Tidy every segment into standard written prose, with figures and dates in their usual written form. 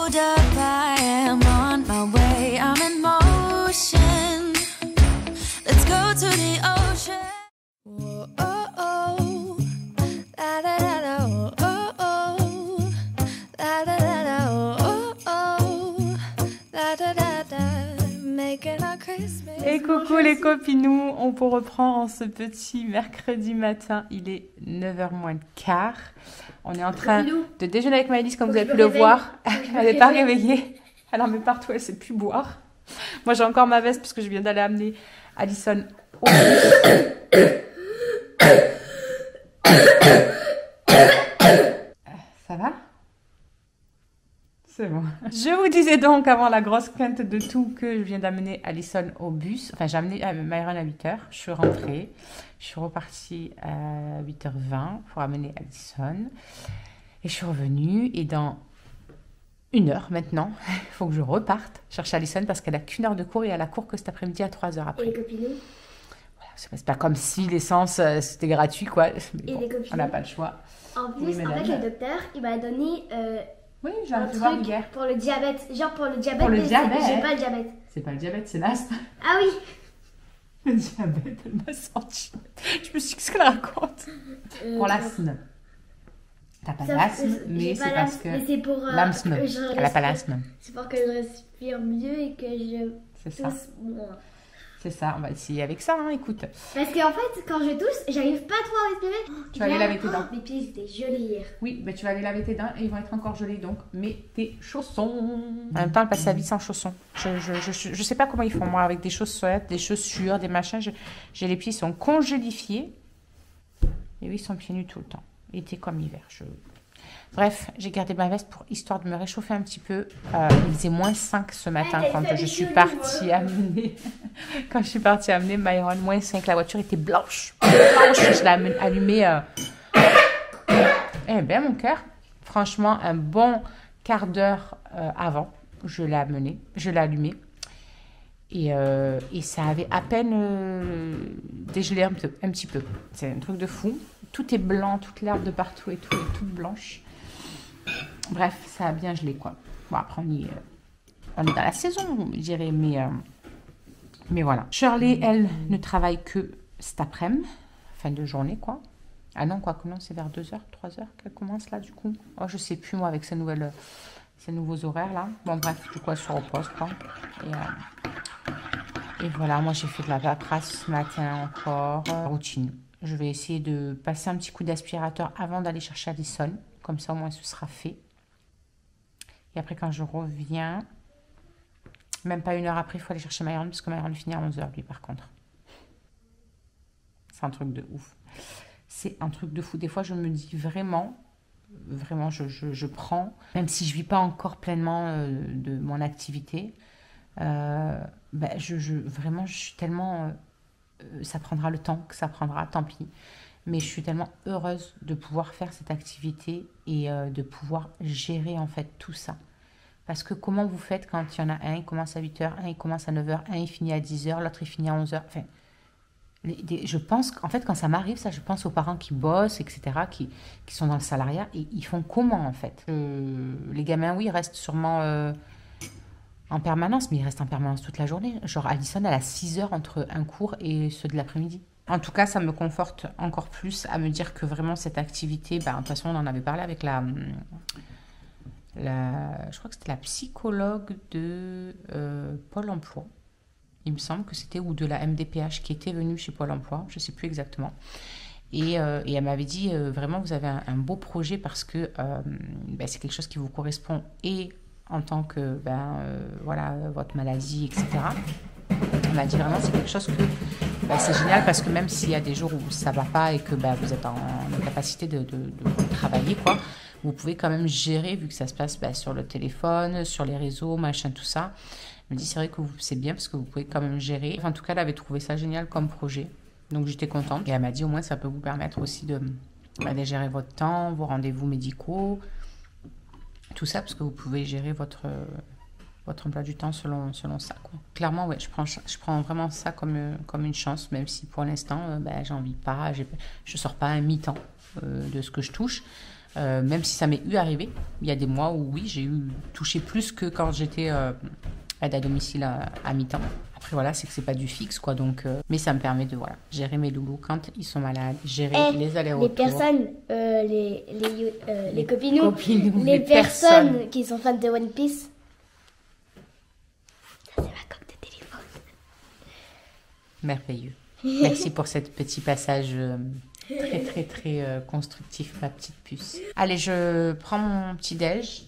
Hold up, I am on my way, I'm in motion. Let's go to the ocean. Whoa, oh, oh. La, da, da, da, oh, oh, oh. La, da, da, da, oh, oh, oh. La, da, da, da. Making our Christmas. Et coucou les copinous, on vous reprend en ce petit mercredi matin, il est 9h moins le quart. On est en train de déjeuner avec Maëlys, comme vous avez pu le voir. Elle n'est pas réveillée, elle en met partout, elle ne sait plus boire. Moi j'ai encore ma veste parce que je viens d'aller amener Alison au bus. Ça va? C'est bon. Je vous disais donc avant la grosse quinte de tout que je viens d'amener Alison au bus. Enfin, j'ai amené Myron à 8h. Je suis rentrée. Je suis repartie à 8h20 pour amener Alison. Et je suis revenue. Et dans 1h maintenant, il faut que je reparte chercher Alison parce qu'elle n'a qu'une heure de cours et elle a cours que cet après-midi à 3h après. Et les copinous? Voilà, c'est pas comme si l'essence c'était gratuit, quoi. Mais et bon, les copinous? on n'a pas le choix. En plus, Oui, en fait, madame. le docteur, il m'a donné Oui, j'ai un un voir truc hier. pour le diabète. Genre pour le diabète, Pour le mais diabète. j'ai pas le diabète. C'est pas le diabète, c'est l'asthme. Ah oui. Le diabète, elle m'a sorti. Je me suis dit, qu'est-ce qu'elle raconte? Pour l'asthme. T'as pas d'asthme, mais c'est parce que... Mais c'est pour... l'asthme. Elle n'a pas l'asthme. C'est pour que je respire mieux et que je C'est ça. tousse moins. C'est ça, on va essayer avec ça, hein, écoute. Parce qu'en fait, quand je tousse, j'arrive pas trop à respirer. Tu vas aller laver tes dents. Mes pieds étaient gelés hier. Oui, mais tu vas aller laver tes dents et ils vont être encore gelés, donc mets tes chaussons. En même temps, elle passe sa vie sans chaussons. Je sais pas comment ils font, moi, avec des chaussettes, des chaussures, des machins. J'ai les pieds, ils sont congélifiés. Et oui, ils sont pieds nus tout le temps. Été comme hiver. Bref, j'ai gardé ma veste pour histoire de me réchauffer un petit peu. Il faisait moins 5 ce matin quand je suis partie amener... quand je suis partie amener Myron. Moins 5, la voiture était blanche. Je l'ai allumée... Eh bien, mon cœur, franchement, un bon quart d'heure avant, je l'ai amenée, je l'ai allumée. Et ça avait à peine dégelé un petit peu. C'est un truc de fou. Tout est blanc, toute l'herbe de partout et tout est toute blanche. Bref, ça a bien gelé, quoi. Bon, après, on est dans la saison, je dirais, mais voilà. Shirley, elle, ne travaille que cet après-midi, fin de journée, quoi. Ah non, quoi que non, c'est vers 2h, 3h qu'elle commence, là, du coup. Oh, je sais plus, moi, avec ces nouveaux horaires, là. Bon, bref, du coup, elle se repose, quoi. Et voilà, moi, j'ai fait de la paperasse ce matin encore. Routine. Je vais essayer de passer un petit coup d'aspirateur avant d'aller chercher Alison. Comme ça, au moins, ce sera fait. Et après, quand je reviens, même pas 1 heure après, il faut aller chercher Myron, parce que Myron finit à 11h, lui, par contre. C'est un truc de ouf. C'est un truc de fou. Des fois, je me dis vraiment, je prends, même si je ne vis pas encore pleinement de mon activité, vraiment, je suis tellement... ça prendra le temps que ça prendra, tant pis. Mais je suis tellement heureuse de pouvoir faire cette activité et de pouvoir gérer en fait tout ça. Parce que comment vous faites quand il y en a un, il commence à 8h, un, il commence à 9h, un, il finit à 10h, l'autre, il finit à 11h. Enfin, je pense qu'en fait, quand ça m'arrive, ça, je pense aux parents qui bossent, etc., qui sont dans le salariat et ils font comment en fait? Les gamins, oui, ils restent sûrement... en permanence, mais il reste en permanence toute la journée. Genre, Alison, elle a 6 heures entre un cours et ceux de l'après-midi. En tout cas, ça me conforte encore plus à me dire que vraiment cette activité, de toute façon, on en avait parlé avec je crois que c'était la psychologue de Pôle emploi. Il me semble que c'était, ou de la MDPH qui était venue chez Pôle emploi, je ne sais plus exactement. Et elle m'avait dit, vraiment, vous avez un beau projet parce que c'est quelque chose qui vous correspond et en tant que, voilà, votre maladie, etc. On m'a dit vraiment, c'est quelque chose que, c'est génial parce que même s'il y a des jours où ça ne va pas et que vous êtes en capacité de travailler, quoi, vous pouvez quand même gérer, vu que ça se passe sur le téléphone, sur les réseaux, machin, tout ça. Elle me dit, c'est vrai que c'est bien parce que vous pouvez quand même gérer. Enfin, en tout cas, elle avait trouvé ça génial comme projet. Donc, j'étais contente. Et elle m'a dit, au moins, ça peut vous permettre aussi de gérer votre temps, vos rendez-vous médicaux, tout ça, parce que vous pouvez gérer votre emploi du temps selon ça, quoi. Clairement, ouais, je prends vraiment ça comme une chance, même si pour l'instant, j'en vis pas, je sors pas un mi-temps de ce que je touche. Même si ça m'est arrivé. Il y a des mois où oui, j'ai touché plus que quand j'étais aide à domicile à mi-temps. Après voilà, c'est que c'est pas du fixe quoi, donc mais ça me permet de gérer mes loulous quand ils sont malades, gérer les allers-retours. Les personnes, les copinous, les personnes qui sont fans de One Piece. Ça c'est ma coque de téléphone. Merveilleux. Merci pour ce petit passage très constructif, ma petite puce. Allez, je prends mon petit déj.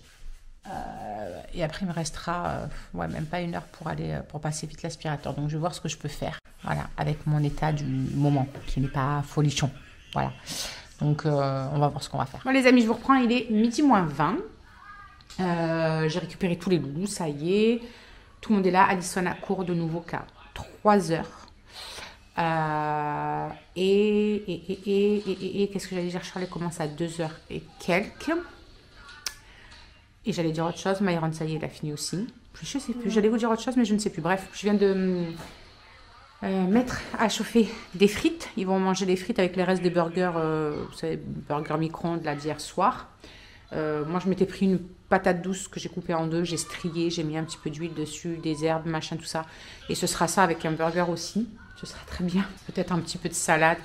Et après il me restera même pas 1 heure pour passer vite l'aspirateur, donc je vais voir ce que je peux faire, voilà, avec mon état du moment qui n'est pas folichon, voilà, donc on va voir ce qu'on va faire. Bon les amis, je vous reprends, il est 12h moins 20, j'ai récupéré tous les loulous, ça y est, tout le monde est là. Alison a cours de nouveau qu'à 3h, et qu'est-ce que j'allais dire, Charlie commence à 2h et quelques. Et j'allais dire autre chose, Myron, ça y est, il a fini aussi. Je sais plus, j'allais vous dire autre chose, mais je ne sais plus. Bref, je viens de mettre à chauffer des frites. Ils vont manger des frites avec les restes des burgers, vous savez, burgers micro-ondes d'hier soir. Moi, je m'étais pris une patate douce que j'ai coupée en 2, j'ai strié, j'ai mis un petit peu d'huile dessus, des herbes, machin, tout ça. Et ce sera ça avec un burger aussi. Ce sera très bien. Peut-être un petit peu de salade.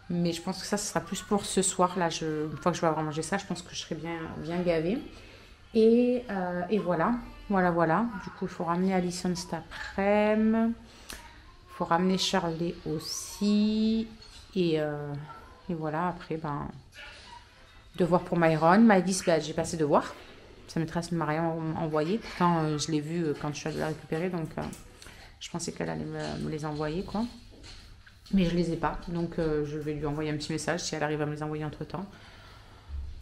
Mais je pense que ça, ce sera plus pour ce soir. Là, une fois que je vais avoir mangé ça, je pense que je serai bien gavée. Et voilà. Du coup, il faut ramener Alison cet après-midi. Il faut ramener Charlie aussi. Et voilà, après, devoir pour Myron. Maëlys, j'ai passé devoir. Sa maîtresse ne m'a rien envoyé. Pourtant, je l'ai vu quand je suis allée la récupérer. Donc, je pensais qu'elle allait me les envoyer, quoi. Mais je ne les ai pas. Donc, je vais lui envoyer un petit message si elle arrive à me les envoyer entre-temps.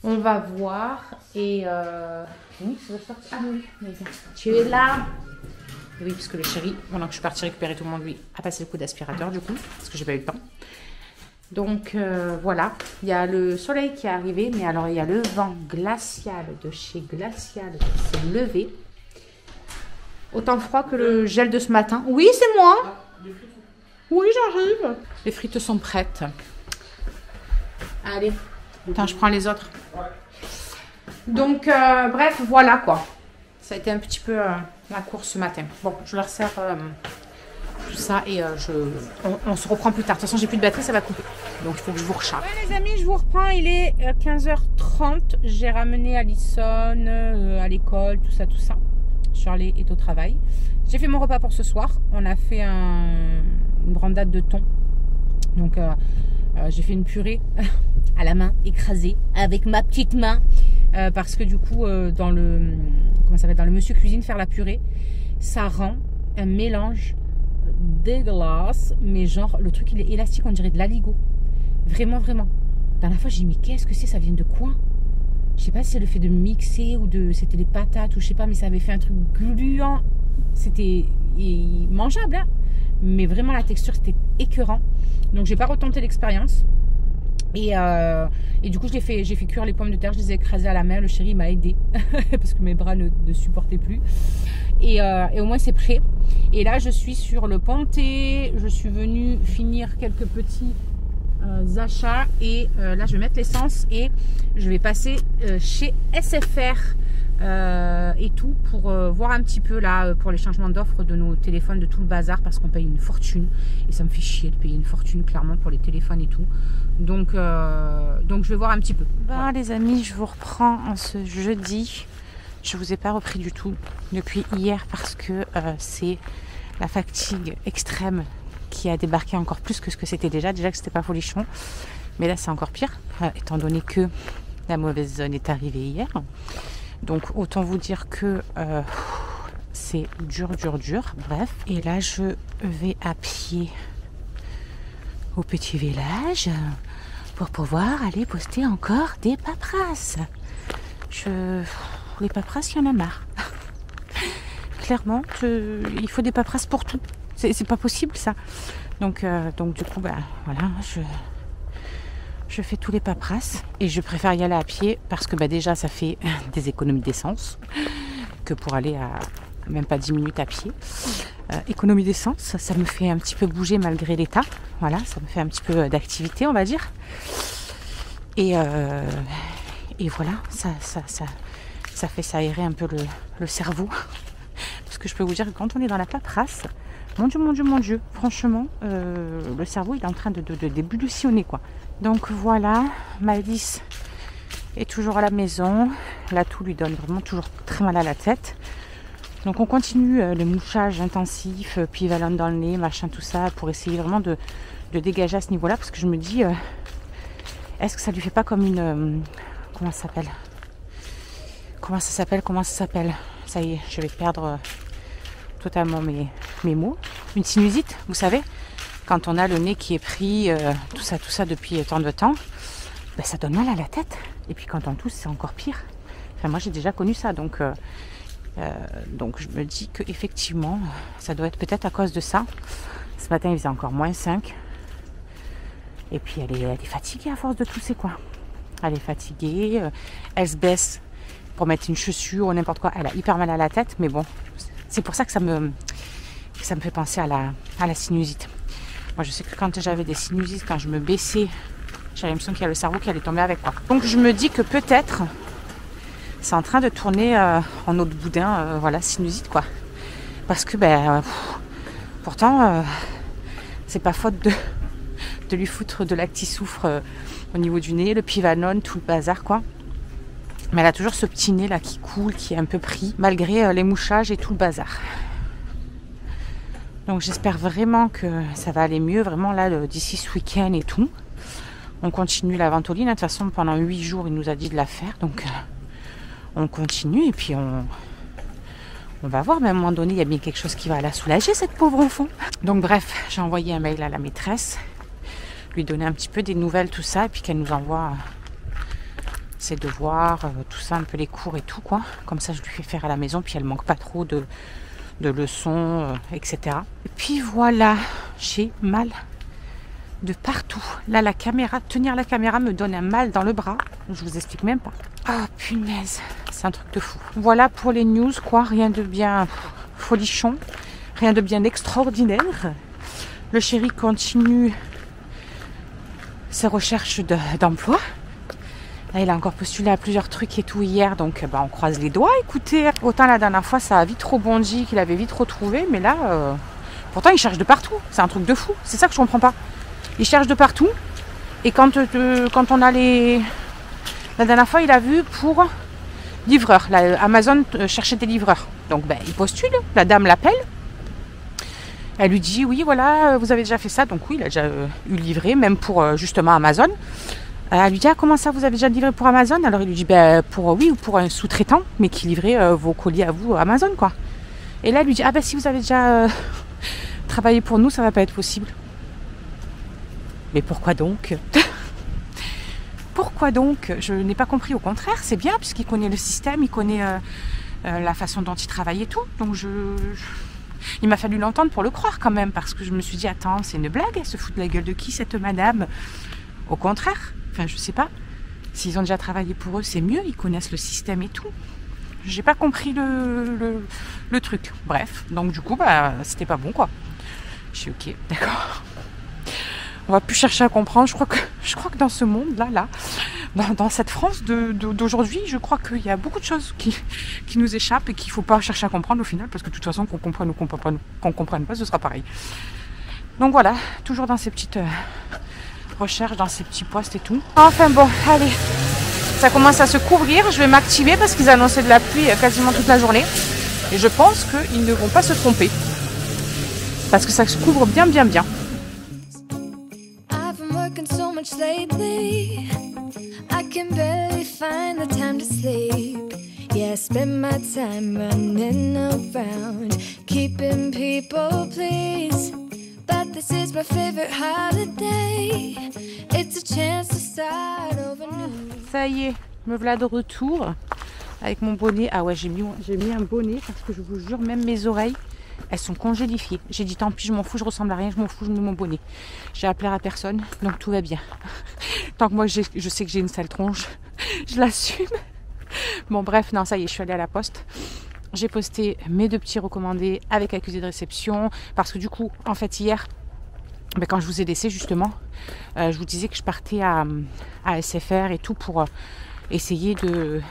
On va voir. Et oui, ça va sortir. Ah oui, tu es là. Et oui, parce que le chéri, pendant que je suis partie récupérer tout le monde, lui, a passé le coup d'aspirateur du coup, parce que j'ai pas eu le temps. Donc voilà, il y a le soleil qui est arrivé, mais alors il y a le vent glacial de chez Glacial qui s'est levé. Autant froid que le gel de ce matin. Oui, c'est moi. Oui, j'arrive. Les frites sont prêtes. Allez, attends, je prends les autres. Donc, bref, voilà quoi. Ça a été un petit peu la course ce matin. Bon, je leur sers tout ça et on se reprend plus tard. De toute façon, j'ai plus de batterie, ça va couper. Donc, il faut que je vous recharge. Ouais, les amis, je vous reprends. Il est 15h30. J'ai ramené Alison à l'école, tout ça. Charlie est au travail. J'ai fait mon repas pour ce soir. On a fait une brandade de thon. Donc, j'ai fait une purée à la main, écrasée, avec ma petite main. Parce que du coup, dans le monsieur cuisine, faire la purée, ça rend un mélange dégueulasse. Mais genre, le truc, il est élastique, on dirait de l'aligot. Vraiment. La dernière fois, j'ai dit, mais qu'est-ce que c'est? Ça vient de quoi? Je sais pas si c'est le fait de mixer ou c'était les patates ou je sais pas, mais ça avait fait un truc gluant. C'était mangeable, hein, mais vraiment la texture c'était écœurant. Donc j'ai pas retenté l'expérience. Et du coup j'ai fait cuire les pommes de terre, je les ai écrasées à la main. Le chéri m'a aidé parce que mes bras ne supportaient plus. Et au moins c'est prêt. Et là je suis sur le ponté. Je suis venue finir quelques petits achats et là je vais mettre l'essence et je vais passer chez SFR et tout pour voir un petit peu là pour les changements d'offres de nos téléphones, de tout le bazar, parce qu'on paye une fortune et ça me fait chier de payer une fortune clairement pour les téléphones et tout. Donc je vais voir un petit peu. Bon les amis, je vous reprends en ce jeudi. Je vous ai pas repris du tout depuis hier parce que c'est la fatigue extrême qui a débarqué encore plus que ce que c'était déjà que c'était pas folichon, mais là c'est encore pire étant donné que la mauvaise zone est arrivée hier. Donc autant vous dire que c'est dur. Bref, et là je vais à pied au petit village pour pouvoir aller poster encore des paperasses. Les paperasses, il y en a marre. Clairement, il faut des paperasses pour tout. C'est pas possible ça. Donc du coup, voilà, je fais tous les paperasses et je préfère y aller à pied parce que déjà ça fait des économies d'essence que pour aller à même pas 10 minutes à pied. Économie d'essence, ça me fait un petit peu bouger malgré l'état. Voilà, ça me fait un petit peu d'activité, on va dire. Et Et voilà, ça fait s'aérer un peu le cerveau. Parce que je peux vous dire que quand on est dans la paperasse, mon Dieu, mon Dieu, mon Dieu, franchement, le cerveau il est en train de débullitionner quoi. Donc voilà, Malice est toujours à la maison. Là, tout lui donne vraiment toujours très mal à la tête. Donc on continue le mouchage intensif, Pivalon dans le nez, machin, tout ça, pour essayer vraiment de dégager à ce niveau-là. Parce que je me dis, est-ce que ça lui fait pas comme une... comment ça s'appelle ? Comment ça s'appelle ? Ça y est, je vais perdre totalement mes mots. Une sinusite, vous savez, quand on a le nez qui est pris, tout ça depuis tant de temps, ben, ça donne mal à la tête. Et puis quand on tousse, c'est encore pire. Enfin, moi, j'ai déjà connu ça, donc je me dis qu'effectivement, ça doit être peut-être à cause de ça. Ce matin, il faisait encore moins 5. Et puis, elle est fatiguée à force de tousser, quoi. Elle est fatiguée, elle se baisse pour mettre une chaussure ou n'importe quoi. Elle a hyper mal à la tête, mais bon, c'est pour ça que ça me fait penser à la sinusite. Moi, je sais que quand j'avais des sinusites, quand je me baissais, j'avais l'impression qu'il y a le cerveau qui allait tomber avec, quoi. Donc, je me dis que peut-être... c'est en train de tourner en eau de boudin, voilà, sinusite quoi. Parce que pourtant c'est pas faute de lui foutre de l'actisoufre au niveau du nez, le Pivalon, tout le bazar quoi. Mais elle a toujours ce petit nez là qui coule, qui est un peu pris, malgré les mouchages et tout le bazar. Donc j'espère vraiment que ça va aller mieux, vraiment là d'ici ce week-end et tout. On continue la ventoline, de toute façon pendant 8 jours il nous a dit de la faire, donc... on continue et puis on va voir, mais à un moment donné, il y a bien quelque chose qui va la soulager, cette pauvre enfant. Donc bref, j'ai envoyé un mail à la maîtresse, lui donner un petit peu des nouvelles, tout ça, et puis qu'elle nous envoie ses devoirs, tout ça, un peu les cours et tout, quoi. Comme ça, je lui fais faire à la maison, puis elle manque pas trop de leçons, etc. Et puis voilà, j'ai mal de partout. Là, la caméra, tenir la caméra me donne un mal dans le bras. Je vous explique même pas. Ah, punaise, c'est un truc de fou. Voilà pour les news, quoi. Rien de bien folichon. Rien de bien extraordinaire. Le chéri continue ses recherches d'emploi. Là, il a encore postulé à plusieurs trucs et tout hier. Donc, on croise les doigts. Écoutez, autant la dernière fois, ça a vite rebondi, qu'il avait vite retrouvé. Mais là, pourtant, il cherche de partout. C'est un truc de fou. C'est ça que je comprends pas. Il cherche de partout. Et quand on a les... La dernière fois, il a vu pour livreur. Amazon cherchait des livreurs. Donc, il postule. La dame l'appelle. Elle lui dit, oui, voilà, vous avez déjà fait ça. Donc, oui, il a déjà eu livré, même pour justement Amazon. Elle lui dit, ah, comment ça, vous avez déjà livré pour Amazon? Alors, il lui dit, pour un sous-traitant, mais qui livrait vos colis à vous, Amazon, quoi. Et là, elle lui dit, si vous avez déjà travaillé pour nous, ça va pas être possible. Mais pourquoi donc? Pourquoi donc? Je n'ai pas compris. Au contraire, c'est bien puisqu'il connaît le système, il connaît la façon dont il travaille et tout. Donc il m'a fallu l'entendre pour le croire quand même, parce que je me suis dit, attends, c'est une blague, elle se fout de la gueule de qui cette madame? Au contraire, enfin je sais pas. S'ils ont déjà travaillé pour eux, c'est mieux, ils connaissent le système et tout. J'ai pas compris le truc. Bref, donc du coup, c'était pas bon quoi. Je suis ok, d'accord. On va plus chercher à comprendre. Je crois que dans ce monde là, dans cette France d'aujourd'hui, je crois qu'il y a beaucoup de choses qui nous échappent et qu'il faut pas chercher à comprendre au final, parce que de toute façon, qu'on comprenne ou qu'on comprenne pas, ce sera pareil. Donc voilà, toujours dans ces petites recherches, dans ces petits postes et tout. Enfin bon, allez, ça commence à se couvrir. Je vais m'activer parce qu'ils annonçaient de la pluie quasiment toute la journée. Et je pense qu'ils ne vont pas se tromper. Parce que ça se couvre bien. So much lately, I can barely find the time to sleep. Yeah, I spend my time running around, keeping people pleased. But this is my favorite holiday. It's a chance to start over new. Ça y est, me voilà de retour avec mon bonnet. Ah ouais, j'ai mis un bonnet parce que je vous jure, même mes oreilles, elles sont congélifiées. J'ai dit tant pis, je m'en fous, je ressemble à rien, je m'en fous, je mets mon bonnet. J'ai à plaire à personne, donc tout va bien. Tant que moi je sais que j'ai une sale tronche, je l'assume. Bon bref, non ça y est, je suis allée à la poste. J'ai posté mes 2 petits recommandés avec accusé de réception. Parce que du coup, en fait hier, quand je vous ai laissé justement, je vous disais que je partais à SFR et tout pour essayer de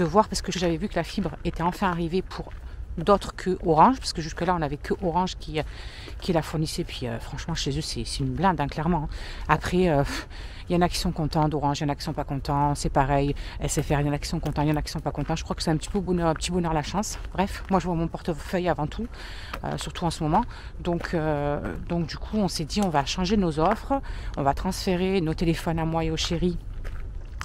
voir, parce que j'avais vu que la fibre était enfin arrivée pour d'autres que Orange, parce que jusque là on n'avait que Orange qui la fournissait, puis franchement chez eux c'est une blinde, hein, clairement. Après il y en a qui sont contents d'Orange, il y en a qui sont pas contents, c'est pareil, SFR, il y en a qui sont contents, il y en a qui sont pas contents. Je crois que c'est un petit bonheur la chance. Bref, moi je vois mon portefeuille avant tout, surtout en ce moment. Donc du coup on s'est dit on va changer nos offres, on va transférer nos téléphones à moi et au chéri,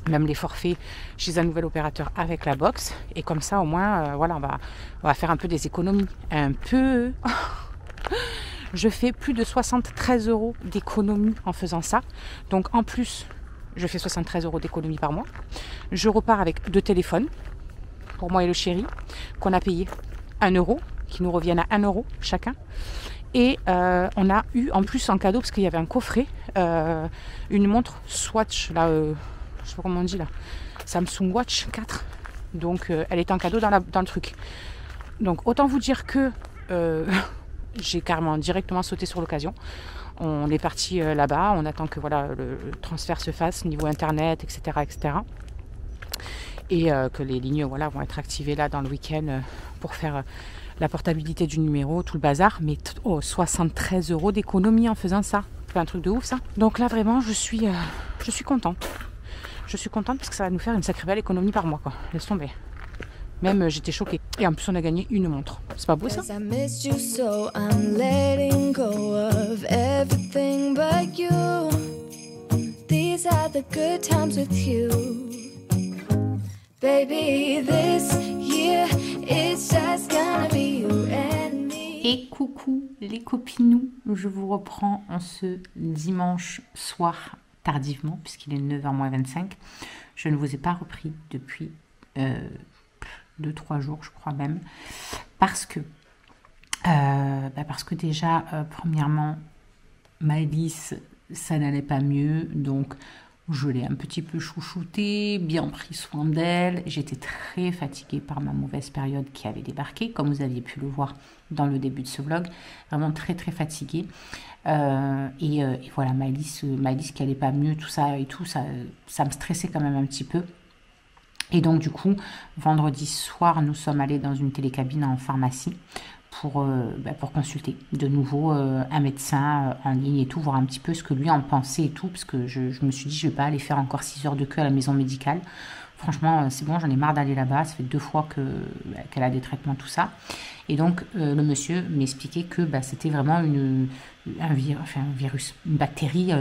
même les forfaits, chez un nouvel opérateur avec la box, et comme ça au moins voilà, on va faire un peu des économies, un peu. Je fais plus de 73 € d'économie en faisant ça, donc en plus je fais 73 € d'économie par mois. Je repars avec 2 téléphones pour moi et le chéri, qu'on a payé 1 €, qui nous reviennent à 1 € chacun. Et on a eu en plus en cadeau, parce qu'il y avait un coffret, une montre Swatch, là, je sais pas comment on dit là, Samsung Watch 4. Donc elle est en cadeau dans le truc. Donc autant vous dire que j'ai carrément directement sauté sur l'occasion. On est parti là-bas, on attend que voilà, le transfert se fasse niveau internet, etc. etc. Et que les lignes voilà, vont être activées là dans le week-end pour faire la portabilité du numéro, tout le bazar. Mais 73 € d'économie en faisant ça. C'est un truc de ouf ça. Donc là vraiment je suis contente. Je suis contente parce que ça va nous faire une sacrée belle économie par mois, quoi. Laisse tomber. Même j'étais choquée. Et en plus on a gagné une montre. C'est pas beau ça? Et coucou les copinous, je vous reprends en ce dimanche soir tardivement, puisqu'il est 9h moins 25. Je ne vous ai pas repris depuis 2-3 jours, je crois même, parce que déjà, premièrement, Maëlys, ça n'allait pas mieux, donc je l'ai un petit peu chouchoutée, bien pris soin d'elle. J'étais très fatiguée par ma mauvaise période qui avait débarqué, comme vous aviez pu le voir dans le début de ce vlog, vraiment très très fatiguée. Et voilà, Maëlys qui allait pas mieux, tout ça et tout, ça me stressait quand même un petit peu. Et donc du coup, vendredi soir, nous sommes allés dans une télécabine en pharmacie pour consulter de nouveau un médecin en ligne et tout, voir un petit peu ce que lui en pensait et tout, parce que je me suis dit, je vais pas aller faire encore 6 heures de queue à la maison médicale. Franchement, c'est bon, j'en ai marre d'aller là-bas, ça fait 2 fois qu'elle a des traitements, tout ça. Et donc, le monsieur m'expliquait que c'était vraiment un virus, une bactérie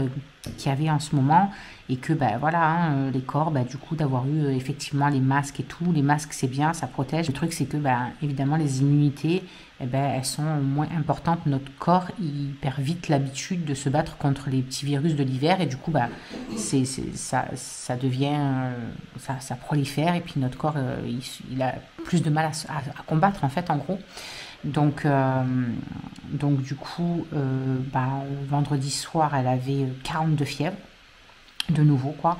qu'il y avait en ce moment, et que voilà, les corps, du coup, d'avoir eu effectivement les masques et tout, les masques c'est bien, ça protège. Le truc c'est que évidemment les immunités, elles sont moins importantes. Notre corps, il perd vite l'habitude de se battre contre les petits virus de l'hiver, et du coup ça devient, ça prolifère, et puis notre corps il a plus de mal à combattre en fait, en gros. Donc du coup, vendredi soir, elle avait 42 fièvres, de nouveau, quoi.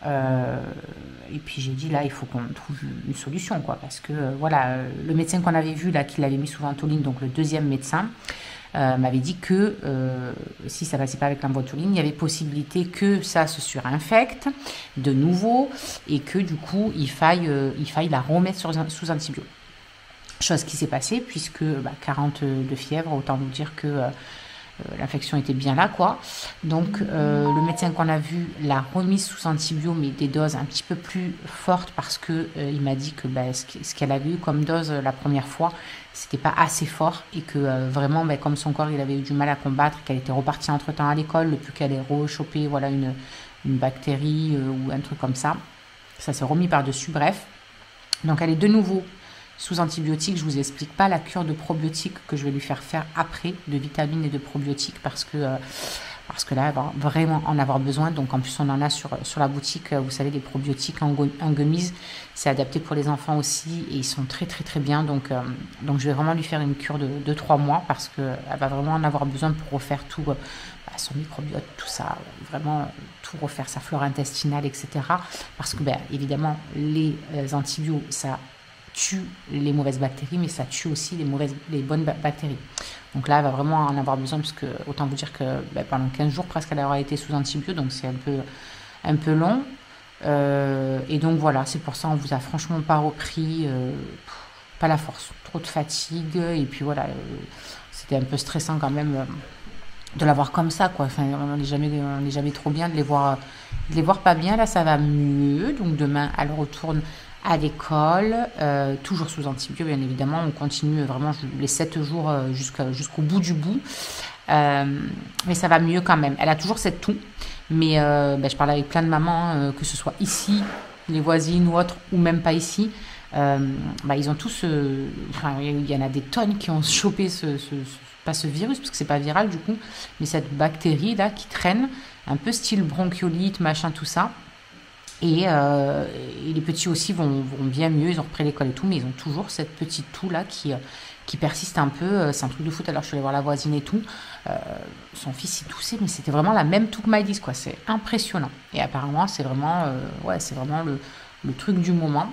Et puis j'ai dit, là, il faut qu'on trouve une solution, quoi, parce que, voilà, le médecin qu'on avait vu, là, qui l'avait mis sous ventoline, donc le deuxième médecin, m'avait dit que si ça passait pas avec la ventoline, il y avait possibilité que ça se surinfecte de nouveau, et que, du coup, il faille la remettre sous antibiotiques. Chose qui s'est passée, puisque 40 de fièvre, autant vous dire que l'infection était bien là, quoi. Donc le médecin qu'on a vu l'a remise sous antibio, mais des doses un petit peu plus fortes, parce que il m'a dit que ce qu'elle avait eu comme dose la première fois, c'était pas assez fort, et que vraiment comme son corps il avait eu du mal à combattre, qu'elle était repartie entre temps à l'école, le plus qu'elle ait rechopé voilà une bactérie ou un truc comme ça s'est remis par dessus. Bref, donc elle est de nouveau sous antibiotiques. Je vous explique pas la cure de probiotiques que je vais lui faire après, de vitamines et de probiotiques, parce que là, elle va vraiment en avoir besoin. Donc en plus, on en a sur la boutique, vous savez, des probiotiques en gummies. C'est adapté pour les enfants aussi, et ils sont très très très bien. Donc je vais vraiment lui faire une cure de 2-3 mois, parce qu'elle va vraiment en avoir besoin pour refaire tout, son microbiote, tout ça, vraiment tout refaire, sa flore intestinale, etc. Parce que évidemment, les antibiotiques, ça tue les mauvaises bactéries, mais ça tue aussi les bonnes bactéries. Donc là, elle va vraiment en avoir besoin, parce que autant vous dire que pendant 15 jours presque, elle aura été sous antibiotiques, donc c'est un peu long. Et donc voilà, c'est pour ça on vous a franchement pas repris, pas la force, trop de fatigue. Et puis voilà, c'était un peu stressant quand même de l'avoir comme ça, quoi. Enfin, on n'est jamais trop bien de les voir pas bien. Là, ça va mieux. Donc demain, elle retourne à l'école, toujours sous antibio, bien évidemment. On continue vraiment les 7 jours jusqu'au bout du bout. Mais ça va mieux quand même. Elle a toujours cette toux. Mais je parle avec plein de mamans, que ce soit ici, les voisines ou autres, ou même pas ici. Ils ont tous... il y en a des tonnes qui ont chopé pas ce virus, parce que c'est pas viral du coup, mais cette bactérie là qui traîne, un peu style bronchiolite, machin, tout ça. Et les petits aussi vont bien mieux, ils ont repris l'école et tout, mais ils ont toujours cette petite toux là qui persiste un peu. C'est un truc de foot. Alors je suis allée voir la voisine et tout. Son fils il toussait, mais c'était vraiment la même toux que Maëlys, quoi. C'est impressionnant. Et apparemment c'est vraiment, c'est vraiment le truc du moment.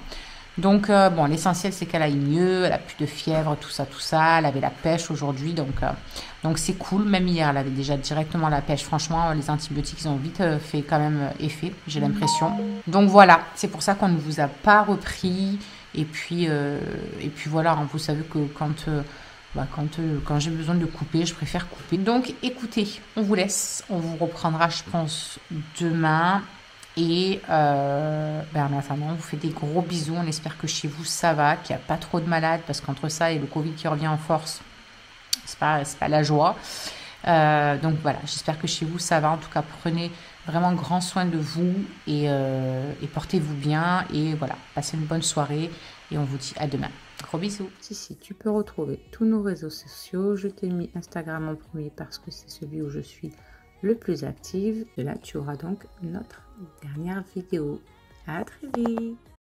Donc bon, l'essentiel c'est qu'elle aille mieux, elle a plus de fièvre, tout ça, elle avait la pêche aujourd'hui, donc c'est cool. Même hier, elle avait déjà directement la pêche. Franchement, les antibiotiques ils ont vite fait quand même effet, j'ai l'impression. Donc voilà, c'est pour ça qu'on ne vous a pas repris. Et puis voilà, hein, vous savez que quand j'ai besoin de couper, je préfère couper. Donc écoutez, on vous laisse, on vous reprendra je pense demain. Et en attendant, on vous fait des gros bisous. On espère que chez vous ça va, qu'il n'y a pas trop de malades, parce qu'entre ça et le Covid qui revient en force, c'est pas la joie. Donc voilà, j'espère que chez vous ça va. En tout cas, prenez vraiment grand soin de vous et portez-vous bien. Et voilà, passez une bonne soirée et on vous dit à demain. Gros bisous. Si, tu peux retrouver tous nos réseaux sociaux. Je t'ai mis Instagram en premier parce que c'est celui où je suis le plus active. Et là, tu auras donc notre dernière vidéo. À très vite.